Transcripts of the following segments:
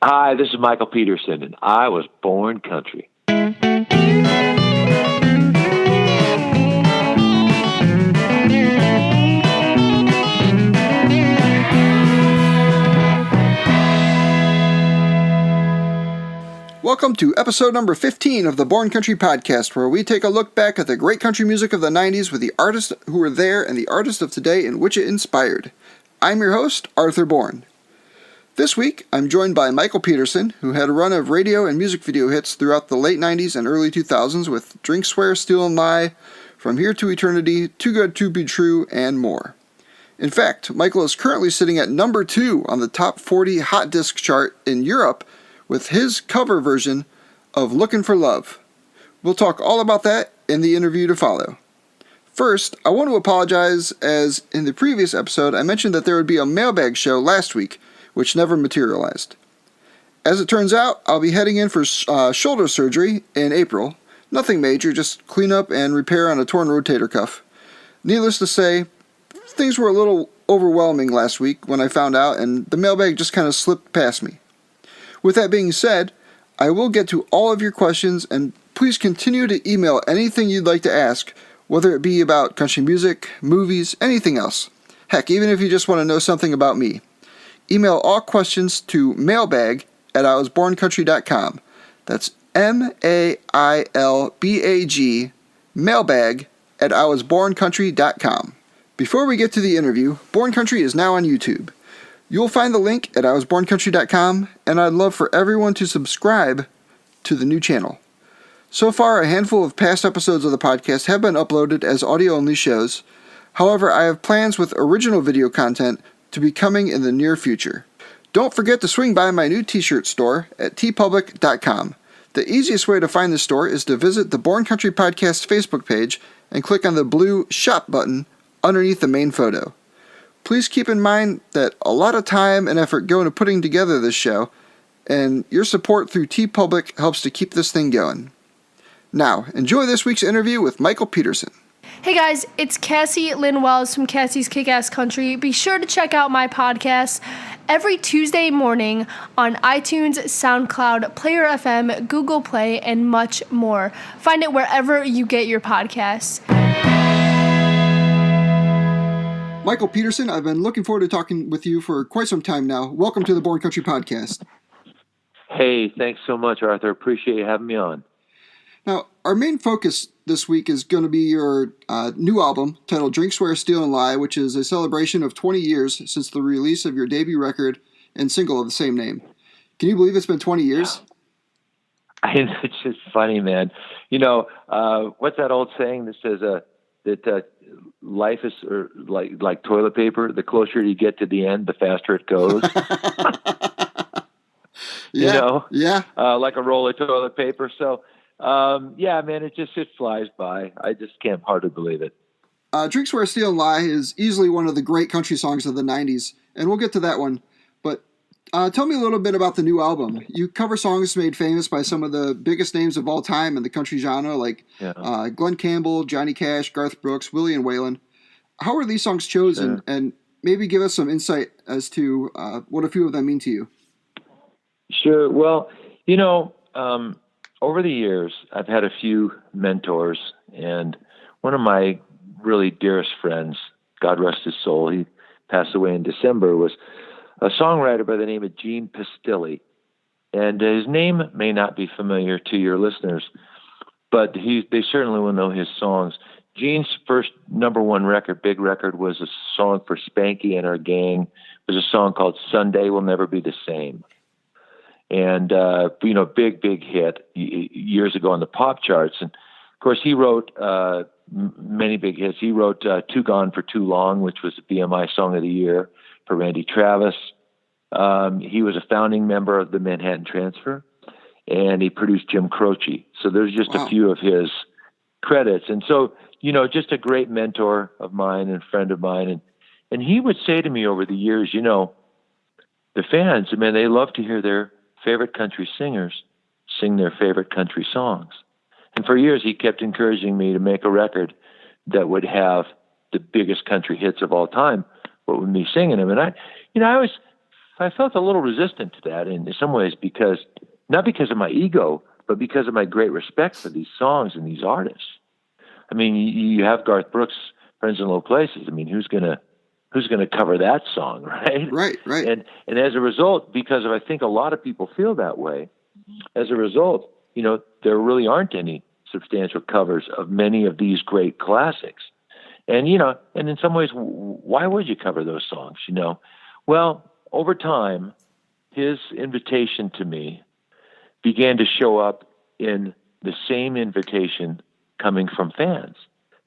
Hi, this is Michael Peterson, and I was born country. Welcome to episode number 15 of the Born Country Podcast, where we take a look back at the great country music of the 90s with the artists who were there and the artists of today in which it inspired. I'm your host, Arthur Bourne. This week, I'm joined by Michael Peterson, who had a run of radio and music video hits throughout the late 90s and early 2000s with Drink, Swear, Steal, and Lie, From Here to Eternity, Too Good to Be True, and more. In fact, Michael is currently sitting at number 2 on the top 40 hot disc chart in Europe with his cover version of Lookin' for Love. We'll talk all about that in the interview to follow. First, I want to apologize, as in the previous episode I mentioned that there would be a mailbag show last week, which never materialized. As it turns out, I'll be heading in for shoulder surgery in April. Nothing major, just cleanup and repair on a torn rotator cuff. Needless to say, things were a little overwhelming last week when I found out, and the mailbag just kind of slipped past me. With that being said, I will get to all of your questions, and please continue to email anything you'd like to ask, whether it be about country music, movies, anything else. Heck, even if you just want to know something about me. Email all questions to mailbag@iwasborncountry.com. That's mailbag, mailbag@iwasborncountry.com. Before we get to the interview, Born Country is now on YouTube. You'll find the link at iwasborncountry.com, and I'd love for everyone to subscribe to the new channel. So far, a handful of past episodes of the podcast have been uploaded as audio-only shows. However, I have plans with original video content to be coming in the near future. Don't forget to swing by my new t-shirt store at tpublic.com. The easiest way to find the store is to visit the Born Country Podcast Facebook page and click on the blue Shop button underneath the main photo. Please keep in mind that a lot of time and effort go into putting together this show, and your support through TeePublic helps to keep this thing going. Now, enjoy this week's interview with Michael Peterson. Hey guys, it's Cassie Lynn Wells from Cassie's Kick-Ass Country. Be sure to check out my podcast every Tuesday morning on iTunes, SoundCloud, Player FM, Google Play, and much more. Find it wherever you get your podcasts. Michael Peterson, I've been looking forward to talking with you for quite some time now. Welcome to the Born Country Podcast. Hey, thanks so much, Arthur. Appreciate you having me on. Now, our main focus this week is going to be your new album titled Drink, Swear, Steal, and Lie, which is a celebration of 20 years since the release of your debut record and single of the same name. Can you believe it's been 20 years? It's just funny, man. You know, what's that old saying that says that life is like toilet paper? The closer you get to the end, the faster it goes. Yeah, you know? Yeah. Like a roll of toilet paper. So, yeah, man, it flies by. I just can't hardly believe it. Drink, Swear, Steal, and Lie is easily one of the great country songs of the 90s, and we'll get to that one. But tell me a little bit about the new album. You cover songs made famous by some of the biggest names of all time in the country genre, like Glenn Campbell, Johnny Cash, Garth Brooks, Willie and Waylon. How are these songs chosen, and maybe give us some insight as to what a few of them mean to you? Sure. Well, you know, over the years, I've had a few mentors, and one of my really dearest friends, God rest his soul, he passed away in December, was a songwriter by the name of Gene Pistilli. And his name may not be familiar to your listeners, but they certainly will know his songs. Gene's first number one record, big record, was a song for Spanky and her gang. It was a song called Sunday Will Never Be the Same. And, you know, big hit years ago on the pop charts. And, of course, he wrote many big hits. He wrote Too Gone for Too Long, which was the BMI Song of the Year for Randy Travis. He was a founding member of the Manhattan Transfer, and he produced Jim Croce. So there's just a few of his credits. And so, you know, just a great mentor of mine and friend of mine. And he would say to me over the years, you know, the fans, I mean, they love to hear their favorite country singers sing their favorite country songs. And for years, he kept encouraging me to make a record that would have the biggest country hits of all time, but with me singing them. And I always I felt a little resistant to that in some ways not because of my ego, but because of my great respect for these songs and these artists. I mean, you have Garth Brooks, Friends in Low Places. I mean, who's gonna cover that song, right? Right. And as a result, because I think a lot of people feel that way, as a result, there really aren't any substantial covers of many of these great classics. And, and in some ways, why would you cover those songs, Well, over time, his invitation to me began to show up in the same invitation coming from fans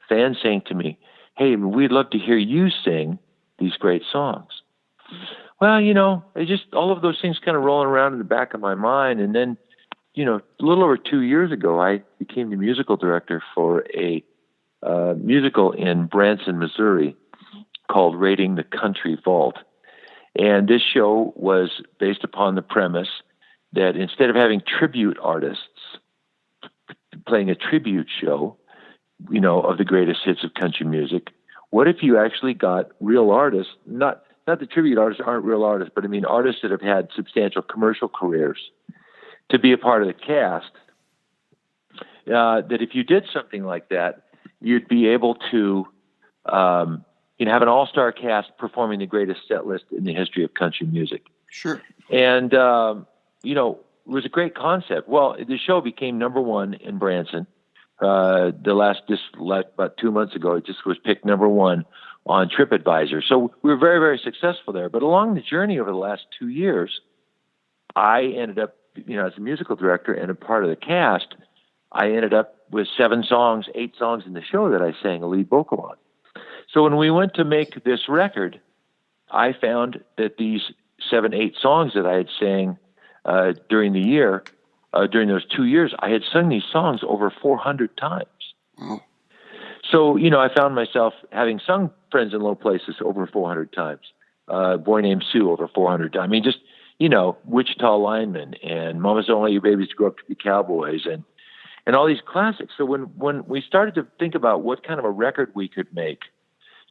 saying to me, hey, we'd love to hear you sing these great songs. Well, all of those things kind of rolling around in the back of my mind. And then, a little over 2 years ago, I became the musical director for a musical in Branson, Missouri called Raiding the Country Vault. And this show was based upon the premise that instead of having tribute artists playing a tribute show, of the greatest hits of country music, what if you actually got real artists, not the tribute artists aren't real artists, but I mean artists that have had substantial commercial careers to be a part of the cast, that if you did something like that, you'd be able to have an all-star cast performing the greatest set list in the history of country music. Sure. And, it was a great concept. Well, the show became number one in Branson. About 2 months ago, it just was picked number one on TripAdvisor. So we were very, very successful there. But along the journey over the last 2 years, I ended up, as a musical director and a part of the cast, I ended up with 8 songs in the show that I sang a lead vocal on. So when we went to make this record, I found that these 8 songs that I had sang during the year, during those 2 years, I had sung these songs over 400 times. Wow. So, I found myself having sung Friends in Low Places over 400 times, Boy Named Sue over 400 times. I mean, just, Wichita Lineman and Mamas Don't Let Your Babies Grow Up to Be Cowboys and all these classics. So when we started to think about what kind of a record we could make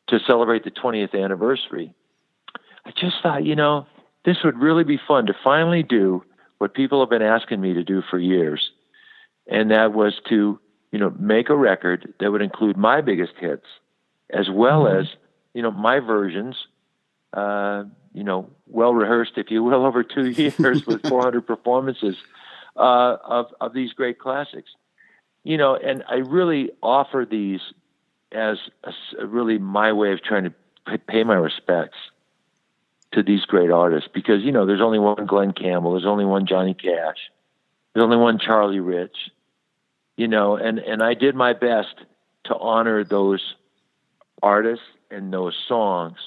to celebrate the 20th anniversary, I just thought, this would really be fun to finally do what people have been asking me to do for years. And that was to, make a record that would include my biggest hits as well as, my versions, well rehearsed, if you will, over 2 years with 400 performances of these great classics. And I really offer these as really my way of trying to pay my respects to these great artists because, there's only one Glenn Campbell, there's only one Johnny Cash, there's only one Charlie Rich, and I did my best to honor those artists and those songs,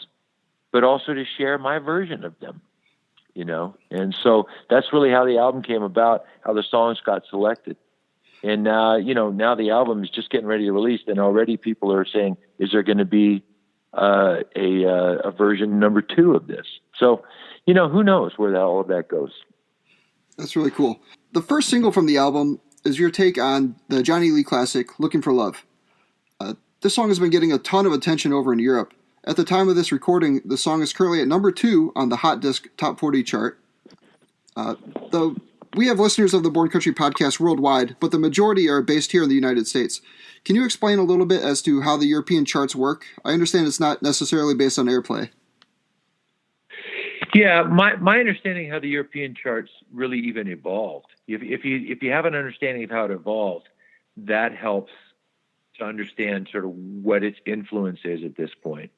but also to share my version of them, and so that's really how the album came about, how the songs got selected. And now the album is just getting ready to release, and already people are saying, is there going to be a version number 2 of this? So, who knows where all of that goes. That's really cool. The first single from the album is your take on the Johnny Lee classic, Looking for Love. This song has been getting a ton of attention over in Europe. At the time of this recording, the song is currently at number 2 on the Hot Disc Top 40 chart. Though we have listeners of the Born Country podcast worldwide, but the majority are based here in the United States. Can you explain a little bit as to how the European charts work? I understand it's not necessarily based on airplay. Yeah, my understanding of how the European charts really even evolved. If you have an understanding of how it evolved, that helps to understand sort of what its influence is at this point.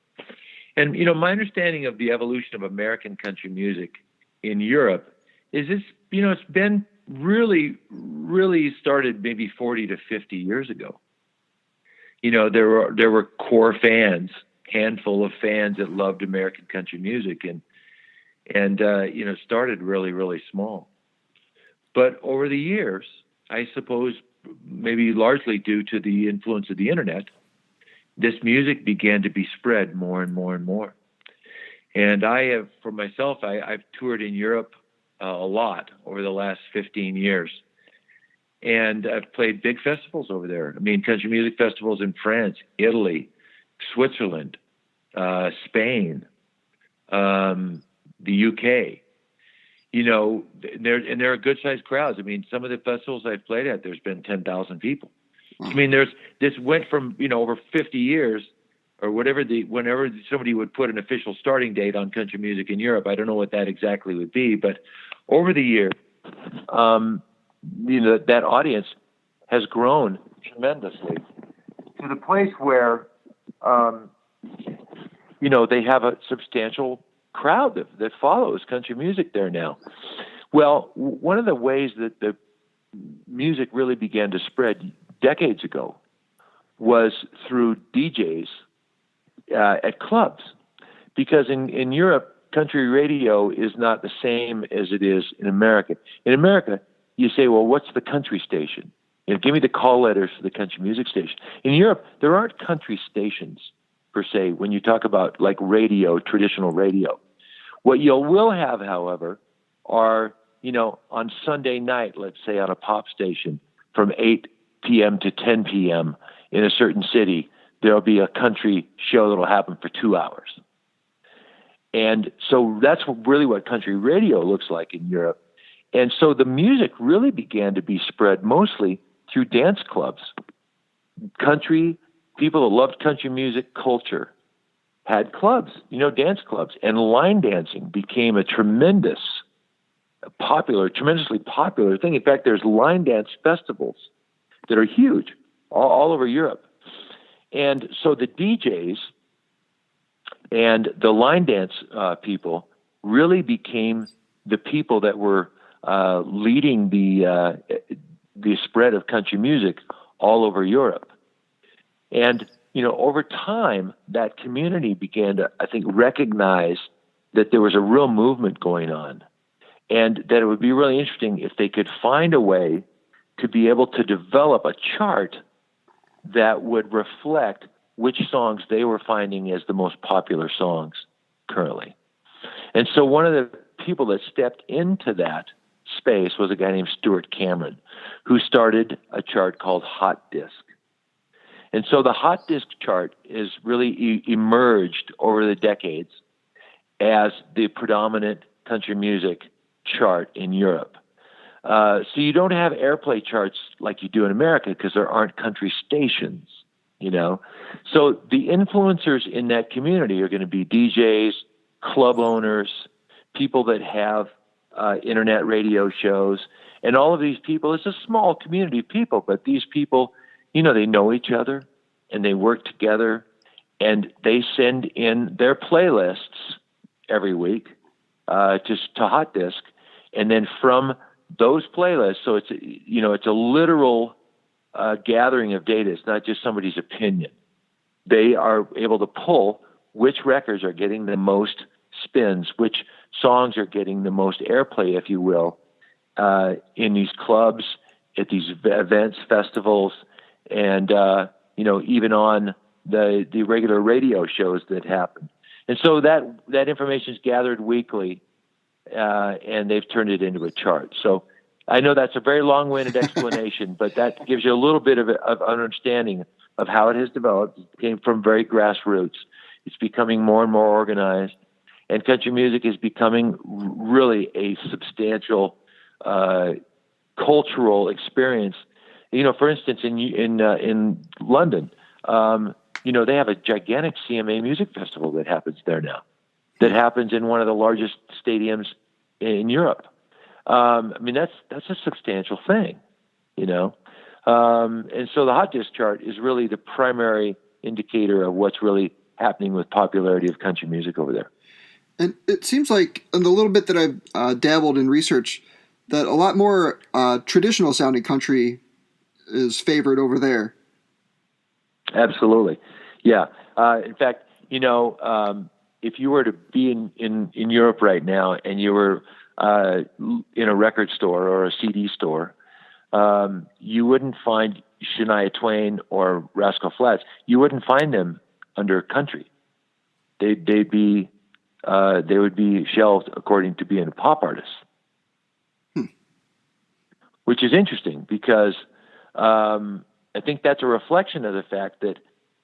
And my understanding of the evolution of American country music in Europe is this. It's been really started maybe 40 to 50 years ago. There were core fans, handful of fans that loved American country music and started really small. But over the years, I suppose maybe largely due to the influence of the internet, this music began to be spread more and more and more. And I have, for myself, I've toured in Europe a lot over the last 15 years. And I've played big festivals over there. I mean, country music festivals in France, Italy, Switzerland, Spain, the UK, there are good sized crowds. I mean, some of the festivals I've played at, there's been 10,000 people. Wow. I mean, this went from, over 50 years or whenever somebody would put an official starting date on country music in Europe. I don't know what that exactly would be, but over the years, that audience has grown tremendously to the place where, they have a substantial crowd that follows country music there now. Well, one of the ways that the music really began to spread decades ago was through DJs at clubs, because in Europe, country radio is not the same as it is in America. In America, you say, well, what's the country station? Give me the call letters for the country music station. In Europe, there aren't country stations per se when you talk about like radio, traditional radio. What you will have, however, are, on Sunday night, let's say on a pop station from 8 p.m. to 10 p.m. in a certain city, there'll be a country show that'll happen for 2 hours. And so that's really what country radio looks like in Europe. And so the music really began to be spread mostly through dance clubs. Country, people that loved country music culture had clubs, dance clubs. And line dancing became a tremendously popular thing. In fact, there's line dance festivals that are huge all over Europe. And so the DJs and the line dance people really became the people that were leading the spread of country music all over Europe. And, over time, that community began to, I think, recognize that there was a real movement going on, and that it would be really interesting if they could find a way to be able to develop a chart that would reflect which songs they were finding as the most popular songs currently. And so one of the people that stepped into that space was a guy named Stuart Cameron, who started a chart called Hot Disc. And so the Hot Disc chart is really emerged over the decades as the predominant country music chart in Europe. So you don't have airplay charts like you do in America because there aren't country stations, So the influencers in that community are going to be DJs, club owners, people that have internet radio shows, and all of these people. It's a small community of people, but these people, they know each other and they work together, and they send in their playlists every week just to Hot Disc, and then from those playlists, so it's a literal gathering of data. It's not just somebody's opinion. They are able to pull which records are getting the most spins, which songs are getting the most airplay, if you will, in these clubs, at these events, festivals, and even on the regular radio shows that happen. And so that information is gathered weekly, and they've turned it into a chart. So I know that's a very long-winded explanation, but that gives you a little bit of understanding of how it has developed. It came from very grassroots. It's becoming more and more organized, and country music is becoming really a substantial cultural experience. For instance, in London, they have a gigantic CMA music festival that happens there now, that happens in one of the largest stadiums in Europe. That's a substantial thing, and so the Hot Disc chart is really the primary indicator of what's really happening with popularity of country music over there. And it seems like in the little bit that I've dabbled in research, that a lot more traditional sounding country is favored over there. Absolutely. Yeah. In fact, if you were to be in Europe right now and you were in a record store or a CD store, you wouldn't find Shania Twain or Rascal Flatts. You wouldn't find them under country. They would be shelved according to being pop artists, which is interesting because I think that's a reflection of the fact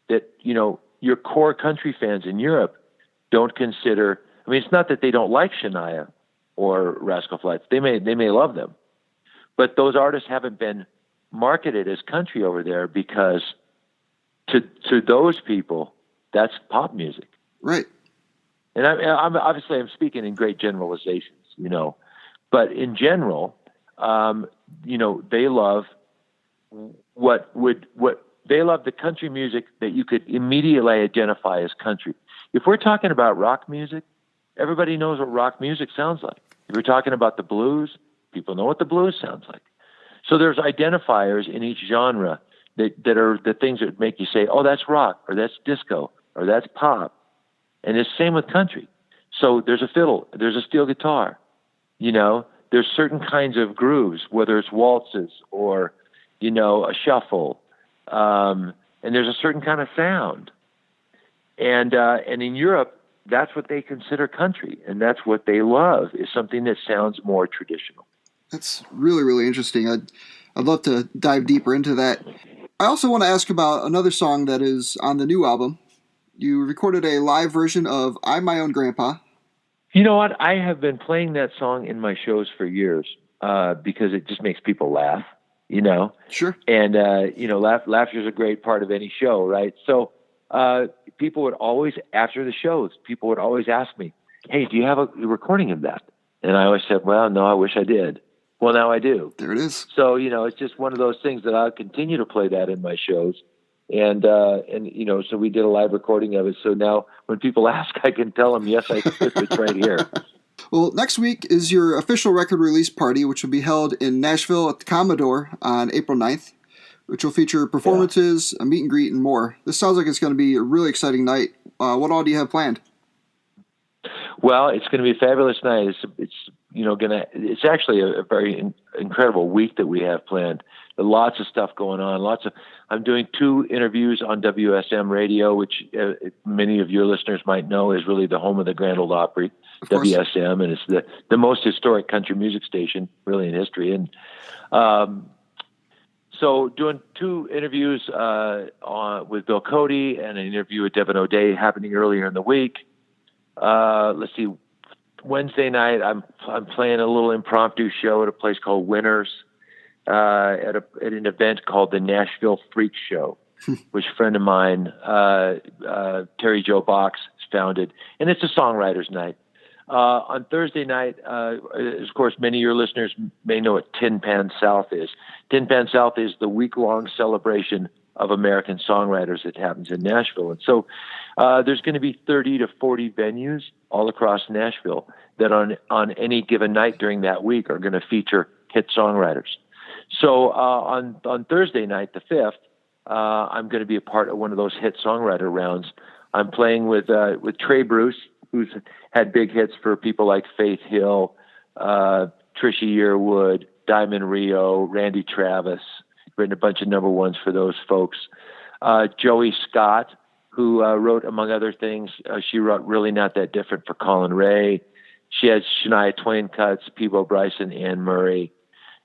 that your core country fans in Europe don't consider. I mean, it's not that they don't like Shania or Rascal Flatts. They may love them, but those artists haven't been marketed as country over there because to those people, that's pop music. Right. And I'm obviously I'm speaking in great generalizations, but in general, they love they love the country music that you could immediately identify as country. If we're talking about rock music, everybody knows what rock music sounds like. If we're talking about the blues, people know what the blues sounds like. So there's identifiers in each genre that are the things that make you say, oh, that's rock, or that's disco, or that's pop. And it's the same with country. So there's a fiddle, there's a steel guitar, there's certain kinds of grooves, whether it's waltzes or, a shuffle. And there's a certain kind of sound. And in Europe, that's what they consider country. And that's what they love, is something that sounds more traditional. That's really, really interesting. I'd love to dive deeper into that. I also want to ask about another song that is on the new album. You recorded a live version of I'm My Own Grandpa. You know what? I have been playing that song in my shows for years because it just makes people laugh, Sure. And, laughter is a great part of any show, right? So people would always, after the shows, people would always ask me, hey, do you have a recording of that? And I always said, well, no, I wish I did. Well, now I do. There it is. So, it's just one of those things that I'll continue to play that in my shows. And so we did a live recording of it. So now when people ask, I can tell them, yes, it's right here. Well, next week is your official record release party, which will be held in Nashville at the Commodore on April 9th, which will feature performances, a meet and greet, and more. This sounds like it's going to be a really exciting night. What all do you have planned? Well, it's going to be a fabulous night. It's actually a very incredible week that we have planned. Lots of stuff going on. I'm doing 2 interviews on WSM radio, which many of your listeners might know is really the home of the Grand Ole Opry, WSM, and it's the most historic country music station really in history. And so doing 2 interviews with Bill Cody and an interview with Devin O'Day happening earlier in the week. Let's see. Wednesday night, I'm playing a little impromptu show at a place called Winners, at an event called the Nashville Freak Show, which a friend of mine, Terry Joe Box, founded, and it's a songwriters night. On Thursday night, of course, many of your listeners may know what Tin Pan South is. Tin Pan South is the week-long celebration of American songwriters that happens in Nashville. And so there's going to be 30 to 40 venues all across Nashville that on any given night during that week are going to feature hit songwriters. So on Thursday night, the 5th, I'm going to be a part of one of those hit songwriter rounds. I'm playing with Trey Bruce, who's had big hits for people like Faith Hill, Trisha Yearwood, Diamond Rio, Randy Travis, written a bunch of number ones for those folks. Joey Scott, who wrote, among other things, she wrote Really Not That Different for Colin Ray. She has Shania Twain cuts, Peebo Bryson, Anne Murray.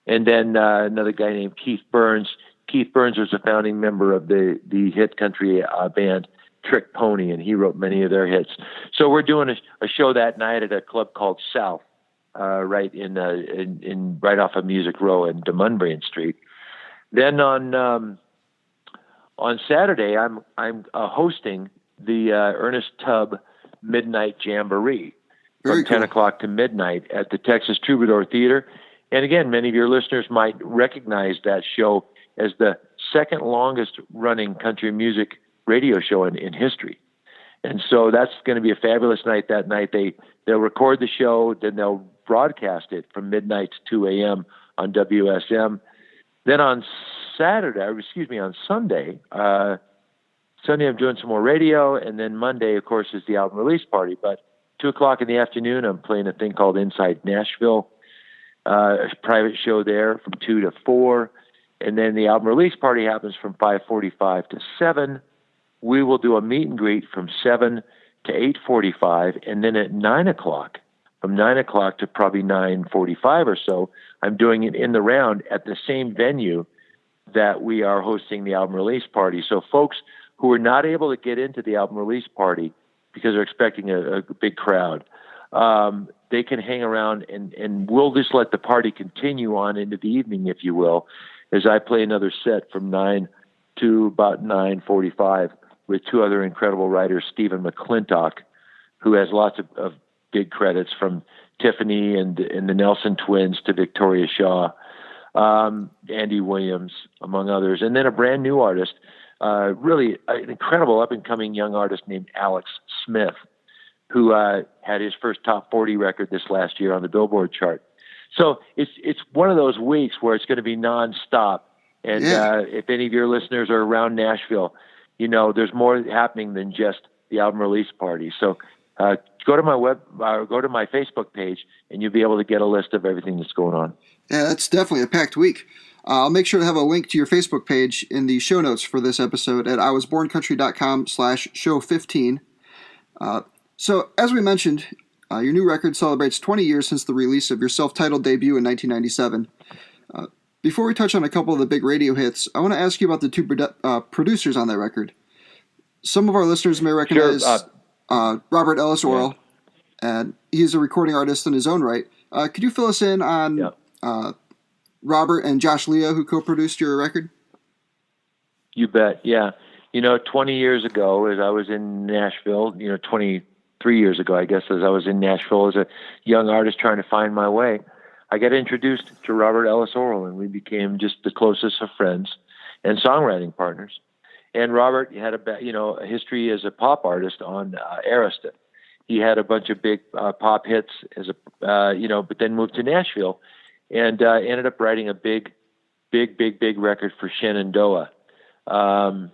And then another guy named Keith Burns. Keith Burns was a founding member of the hit country band Trick Pony, and he wrote many of their hits. So we're doing a show that night at a club called South, right right off of Music Row in Dunmunbury Street. Then on Saturday, I'm hosting the Ernest Tubb Midnight Jamboree from 10 o'clock to midnight at the Texas Troubadour Theater. And again, many of your listeners might recognize that show as the second longest running country music radio show in history. And so that's going to be a fabulous night that night. They'll record the show, then they'll broadcast it from midnight to 2 a.m. on WSM. Then on Sunday, I'm doing some more radio, and then Monday, of course, is the album release party. But 2 o'clock in the afternoon, I'm playing a thing called Inside Nashville, a private show there from 2 to 4. And then the album release party happens from 5:45 to 7. We will do a meet and greet from 7 to 8:45, and then at 9 o'clock, from 9 o'clock to probably 9:45 or so, I'm doing it in the round at the same venue that we are hosting the album release party. So folks who are not able to get into the album release party because they're expecting a big crowd, they can hang around and we'll just let the party continue on into the evening, if you will, as I play another set from 9 to about 9:45 with two other incredible writers, Stephen McClintock, who has lots of big credits from Tiffany and the Nelson Twins to Victoria Shaw, Andy Williams, among others. And then a brand new artist, really an incredible up-and-coming young artist named Alex Smith, who had his first top 40 record this last year on the Billboard chart. So it's one of those weeks where it's going to be nonstop. And if any of your listeners are around Nashville, there's more happening than just the album release party. So go to my Facebook page, and you'll be able to get a list of everything that's going on. Yeah, that's definitely a packed week. I'll make sure to have a link to your Facebook page in the show notes for this episode at iwasborncountry.com/show15. So, as we mentioned, your new record celebrates 20 years since the release of your self-titled debut in 1997. Before we touch on a couple of the big radio hits, I want to ask you about the two producers on that record. Some of our listeners may recognize Robert Ellis Orrell, and he's a recording artist in his own right. Could you fill us in on Robert and Josh Leo, who co-produced your record? You bet, yeah. 20 years ago, as I was in Nashville, 23 years ago, I guess, as I was in Nashville as a young artist trying to find my way, I got introduced to Robert Ellis Orrell, and we became just the closest of friends and songwriting partners. And Robert had a history as a pop artist on Arista. He had a bunch of big pop hits but then moved to Nashville and ended up writing a big record for Shenandoah. What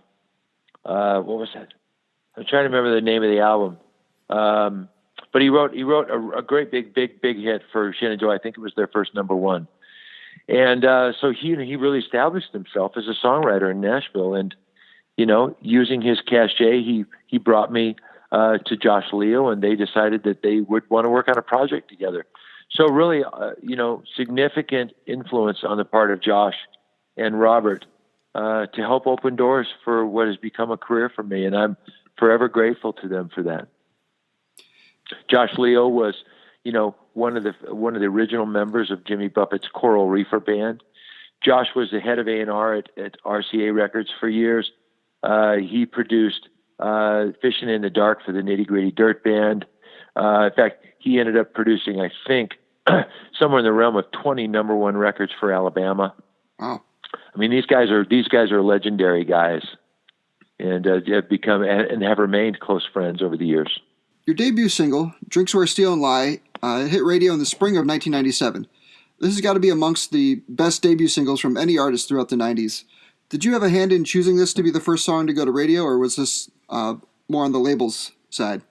was that? I'm trying to remember the name of the album. But he wrote a great big hit for Shenandoah. I think it was their first number one. And so he really established himself as a songwriter in Nashville. And using his cachet, he brought me to Josh Leo, and they decided that they would want to work on a project together. So really, significant influence on the part of Josh and Robert to help open doors for what has become a career for me, and I'm forever grateful to them for that. Josh Leo was, one of the original members of Jimmy Buffett's Coral Reefer Band. Josh was the head of A&R at RCA Records for years. He produced Fishing in the Dark for the Nitty Gritty Dirt Band. In fact, he ended up producing, I think, somewhere in the realm of 20 number one records for Alabama. Wow. I mean, these guys are legendary guys, and have become and have remained close friends over the years. Your debut single, "Drinks Where Steal and Lie," hit radio in the spring of 1997. This has got to be amongst the best debut singles from any artist throughout the 90s. Did you have a hand in choosing this to be the first song to go to radio, or was this more on the label's side?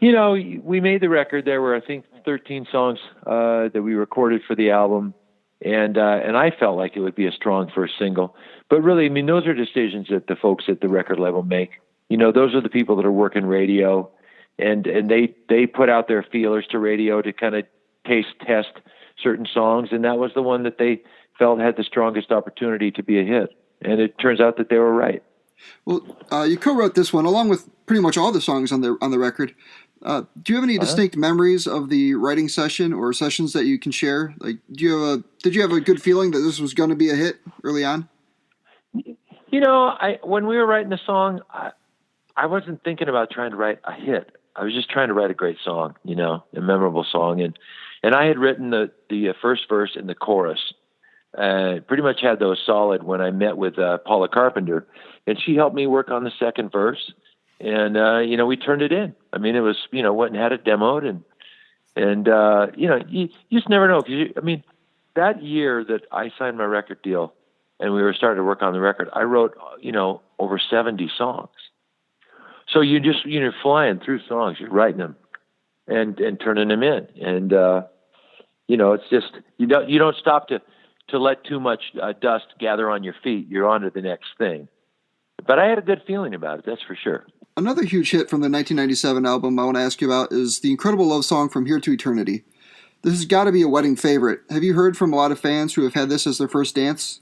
We made the record. There were, I think, 13 songs that we recorded for the album, and I felt like it would be a strong first single. But really, I mean, those are decisions that the folks at the record label make. Those are the people that are working radio, and they put out their feelers to radio to kind of test certain songs, and that was the one that they felt had the strongest opportunity to be a hit. And it turns out that they were right. Well, you co-wrote this one along with pretty much all the songs on the record. Do you have any distinct memories of the writing session or sessions that you can share? Like, did you have a good feeling that this was going to be a hit early on? When we were writing the song, I wasn't thinking about trying to write a hit. I was just trying to write a great song, a memorable song. And I had written the first verse and the chorus. Pretty much had those solid when I met with Paula Carpenter, and she helped me work on the second verse. And we turned it in. I mean, it was went and had it demoed, and you just never know. That year that I signed my record deal, and we were starting to work on the record, I wrote over 70 songs. So you're flying through songs, you're writing them, and turning them in, and it's just you don't stop to let too much dust gather on your feet. You're on to the next thing. But I had a good feeling about it, that's for sure. Another huge hit from the 1997 album I want to ask you about is the incredible love song From Here to Eternity. This has got to be a wedding favorite. Have you heard from a lot of fans who have had this as their first dance?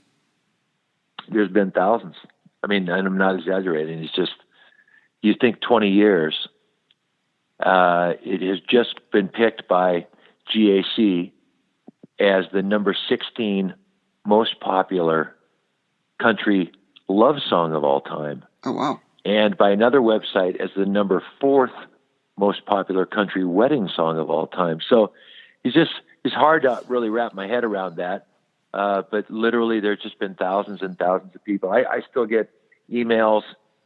There's been thousands. I mean, and I'm not exaggerating. It's just, you think 20 years, It has just been picked by GAC as the number 16 most popular country love song of all time. Oh, wow. And by another website as the number 4th most popular country wedding song of all time. So it's hard to really wrap my head around that. But literally there's just been thousands and thousands of people. I still get emails,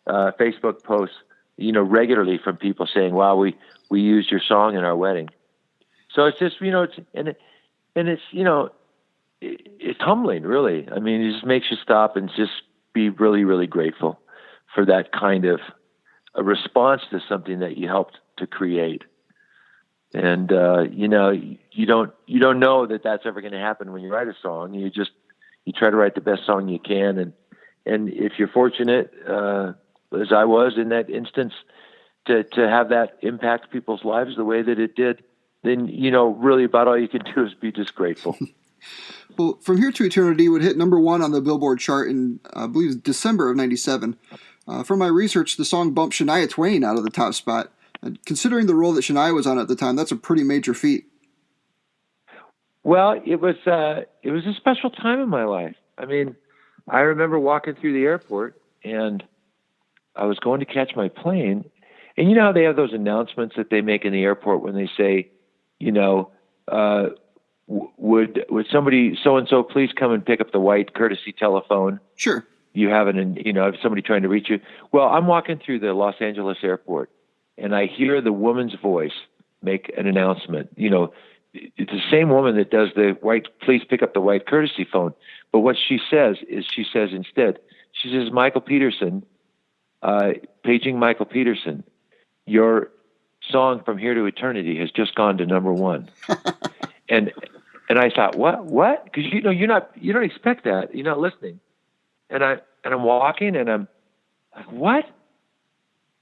Facebook posts, regularly from people saying, wow, we used your song in our wedding. So it's just, it's humbling, really. I mean, it just makes you stop and just be really, really grateful for that kind of a response to something that you helped to create. And, you don't know that that's ever going to happen when you write a song. You try to write the best song you can. And if you're fortunate, as I was in that instance, to have that impact people's lives the way that it did, then, really about all you can do is be just grateful. Well, From Here to Eternity would hit number 1 on the Billboard chart in, I believe, December of 97. From my research, the song bumped Shania Twain out of the top spot. Considering the role that Shania was on at the time, that's a pretty major feat. It was a special time in my life. I mean, I remember walking through the airport and I was going to catch my plane. And you know how they have those announcements that they make in the airport when they say, would somebody so-and-so please come and pick up the white courtesy telephone? Sure. You have somebody trying to reach you. Well, I'm walking through the Los Angeles airport and I hear the woman's voice make an announcement. It's the same woman that does the white, please pick up the white courtesy phone. But what she says instead, she says, Michael Peterson, paging Michael Peterson, your song From Here to Eternity has just gone to number 1. And I thought, what? Because you don't expect that. You're not listening. And I'm walking and I'm like,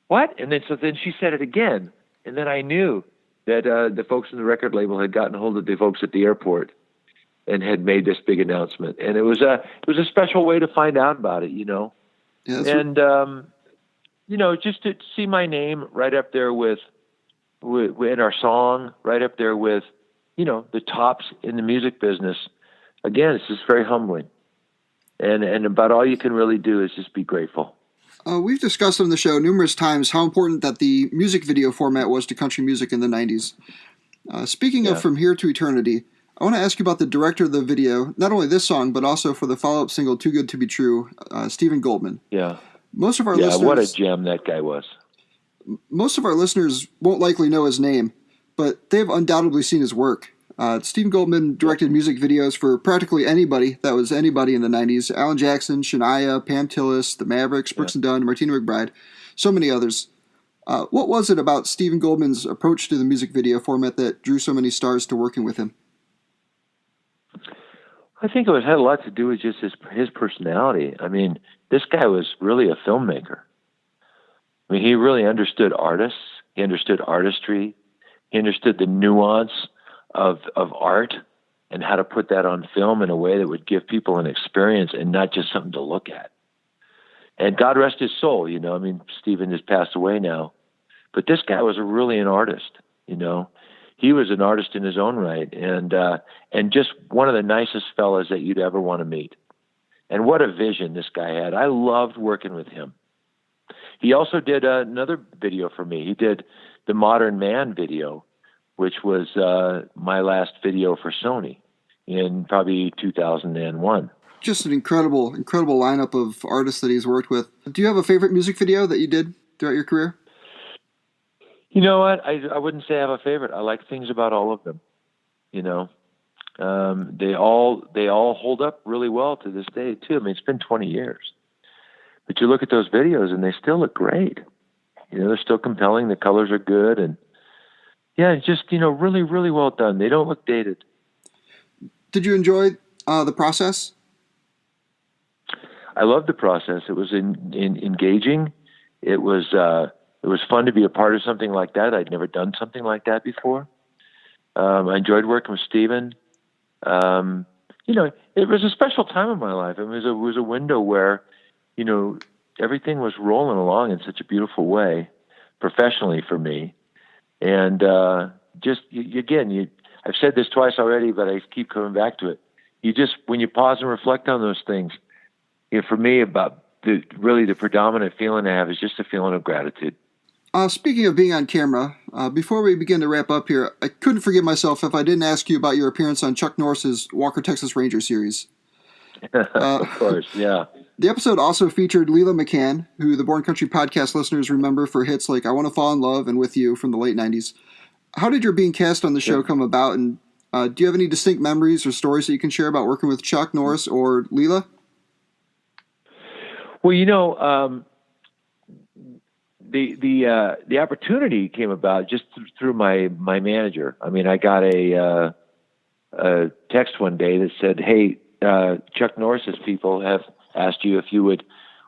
what? And then she said it again. And then I knew that the folks in the record label had gotten hold of the folks at the airport and had made this big announcement. And it was a special way to find out about it, Yeah, and just to see my name right up there with in our song, right up there with, the tops in the music business. Again, it's just very humbling. And about all you can really do is just be grateful. We've discussed on the show numerous times how important that the music video format was to country music in the 90s. Speaking of From Here to Eternity, I want to ask you about the director of the video, not only this song, but also for the follow-up single, Too Good to Be True, Stephen Goldman. Yeah. Most of our listeners, what a gem that guy was. Most of our listeners won't likely know his name, but they've undoubtedly seen his work. Stephen Goldman directed music videos for practically anybody that was anybody in the 90s. Alan Jackson, Shania, Pam Tillis, The Mavericks, Brooks and Dunn, Martina McBride, so many others. What was it about Stephen Goldman's approach to the music video format that drew so many stars to working with him? I think it had a lot to do with just his personality. I mean, this guy was really a filmmaker. I mean, he really understood artists. He understood artistry. He understood the nuance of art and how to put that on film in a way that would give people an experience and not just something to look at. And God rest his soul, I mean, Stephen has passed away now, but this guy was really an artist, He was an artist in his own right, and just one of the nicest fellas that you'd ever want to meet. And what a vision this guy had. I loved working with him. He also did another video for me. He did the Modern Man video, which was my last video for Sony in probably 2001. Just an incredible lineup of artists that he's worked with. Do you have a favorite music video that you did throughout your career? You know what? I wouldn't say I have a favorite. I like things about all of them. They all hold up really well to this day too. I mean, it's been 20 years, but you look at those videos and they still look great. They're still compelling. The colors are good, and it's just really, really well done. They don't look dated. Did you enjoy the process? I loved the process. It was engaging. It was fun to be a part of something like that. I'd never done something like that before. I enjoyed working with Stephen. It was a special time in my life. It was a window where, everything was rolling along in such a beautiful way, professionally for me. And I've said this twice already, but I keep coming back to it. When you pause and reflect on those things, for me, the predominant feeling I have is just a feeling of gratitude. Speaking of being on camera, before we begin to wrap up here, I couldn't forgive myself if I didn't ask you about your appearance on Chuck Norris's Walker, Texas Ranger series. Of course, yeah. The episode also featured Leela McCann, who the Born Country podcast listeners remember for hits like I Want to Fall in Love and With You from the late 90s. How did your being cast on the show come about, and do you have any distinct memories or stories that you can share about working with Chuck Norris or Leela? Well, the opportunity came about just through my manager. I mean, I got a text one day that said, "Hey, Chuck Norris's people have asked you if you would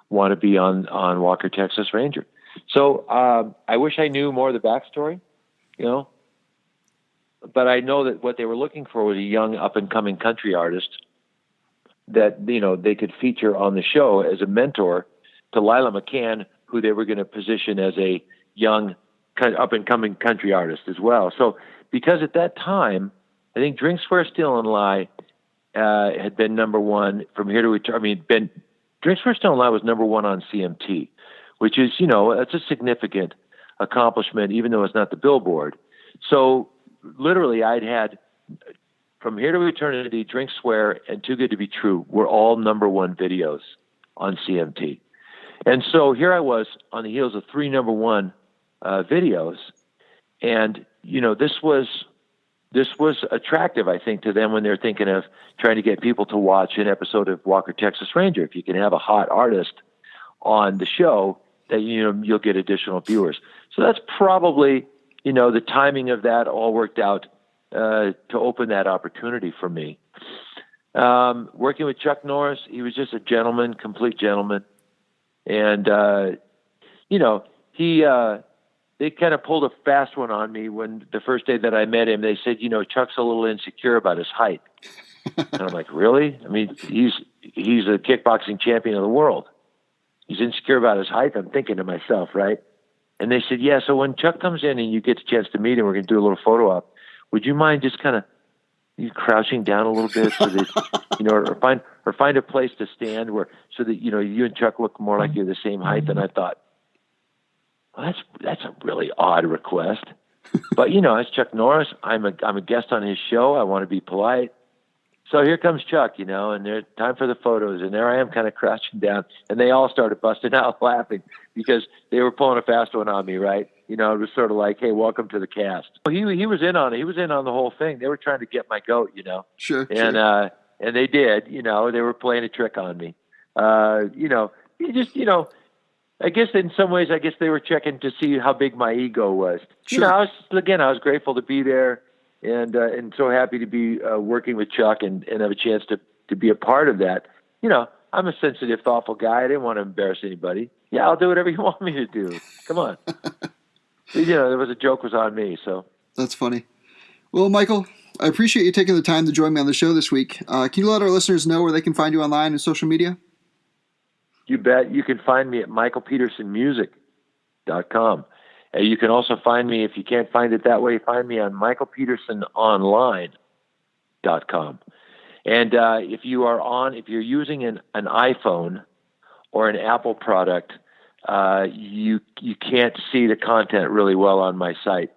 want to be on Walker, Texas Ranger." So I wish I knew more of the backstory, but I know that what they were looking for was a young up and coming country artist that they could feature on the show as a mentor to Lila McCann, who they were going to position as a young up-and-coming country artist as well. So because at that time, I think Drink, Swear, Steal, and Lie had been number one from here to return. Drink, Swear, Steal, and Lie was number one on CMT, which is, that's a significant accomplishment, even though it's not the Billboard. So literally I'd had From Here to Eternity, Drink, Swear, and Too Good to Be True were all number one videos on CMT. And so here I was on the heels of 3 number one videos. And, this was attractive, I think, to them when they're thinking of trying to get people to watch an episode of Walker, Texas Ranger. If you can have a hot artist on the show, that, you'll get additional viewers. So that's probably, the timing of that all worked out to open that opportunity for me. Working with Chuck Norris, he was just a gentleman, complete gentleman. And, they kind of pulled a fast one on me when the first day that I met him. They said, Chuck's a little insecure about his height. And I'm like, really? I mean, he's a kickboxing champion of the world. He's insecure about his height. I'm thinking to myself, right? And they said, yeah, so when Chuck comes in and you get a chance to meet him, we're going to do a little photo op. Would you mind just kind of crouching down a little bit so that, or find a place to stand so that, you and Chuck look more like you're the same height. And I thought, well, that's a really odd request. But, it's Chuck Norris. I'm a guest on his show. I want to be polite. So here comes Chuck, and there's time for the photos. And there I am kind of crouching down. And they all started busting out laughing because they were pulling a fast one on me, right? It was sort of like, hey, welcome to the cast. He was in on it. He was in on the whole thing. They were trying to get my goat, Sure. And they did, they were playing a trick on me. I guess in some ways, they were checking to see how big my ego was. Sure. I was grateful to be there and so happy to be working with Chuck and have a chance to be a part of that. I'm a sensitive, thoughtful guy. I didn't want to embarrass anybody. Yeah, I'll do whatever you want me to do. Come on. There was a joke was on me, so. That's funny. Well, Michael, I appreciate you taking the time to join me on the show this week. Can you let our listeners know where they can find you online and social media? You bet. You can find me at michaelpetersonmusic.com. You can also find me, if you can't find it that way, find me on michaelpetersononline.com. And if you're using an iPhone or an Apple product, you can't see the content really well on my site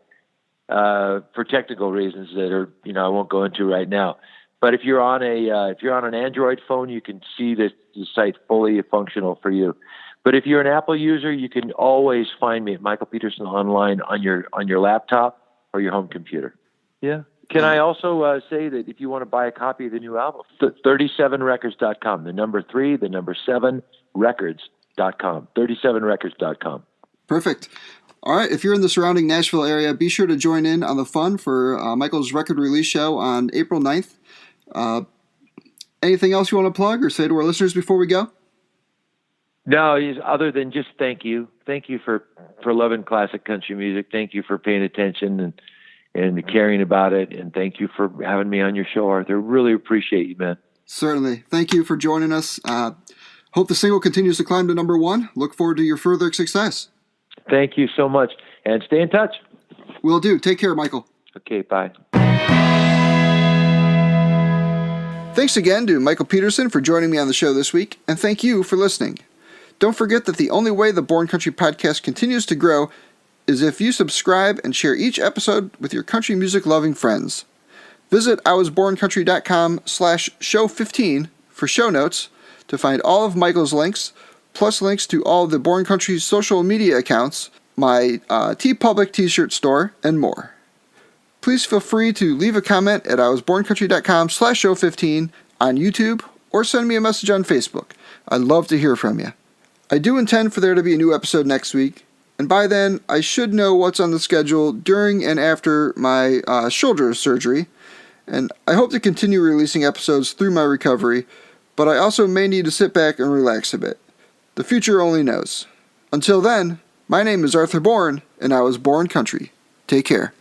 for technical reasons that are, I won't go into right now. But if you're on an Android phone, you can see the site fully functional for you. But if you're an Apple user, you can always find me at Michael Peterson Online on your laptop or your home computer. Yeah. Can I also say that if you want to buy a copy of the new album, 37records.com, the number 3, the number 7, records.com, 37records.com. Perfect. All right, if you're in the surrounding Nashville area, be sure to join in on the fun for Michael's record release show on April 9th. Anything else you want to plug or say to our listeners before we go? No, other than just thank you. Thank you for loving classic country music. Thank you for paying attention and caring about it. And thank you for having me on your show, Arthur. Really appreciate you, man. Certainly. Thank you for joining us. Hope the single continues to climb to number 1. Look forward to your further success. Thank you so much. And stay in touch. Will do. Take care, Michael. Okay, bye. Thanks again to Michael Peterson for joining me on the show this week, and thank you for listening. Don't forget that the only way the Born Country podcast continues to grow is if you subscribe and share each episode with your country music loving friends. Visit iwasborncountry.com/show15 for show notes to find all of Michael's links, plus links to all of the Born Country's social media accounts, my TeePublic t-shirt store, and more. Please feel free to leave a comment at iwasborncountry.com/show15 on YouTube or send me a message on Facebook. I'd love to hear from you. I do intend for there to be a new episode next week, and by then I should know what's on the schedule during and after my shoulder surgery, and I hope to continue releasing episodes through my recovery, but I also may need to sit back and relax a bit. The future only knows. Until then, my name is Arthur Bourne, and I was Born Country. Take care.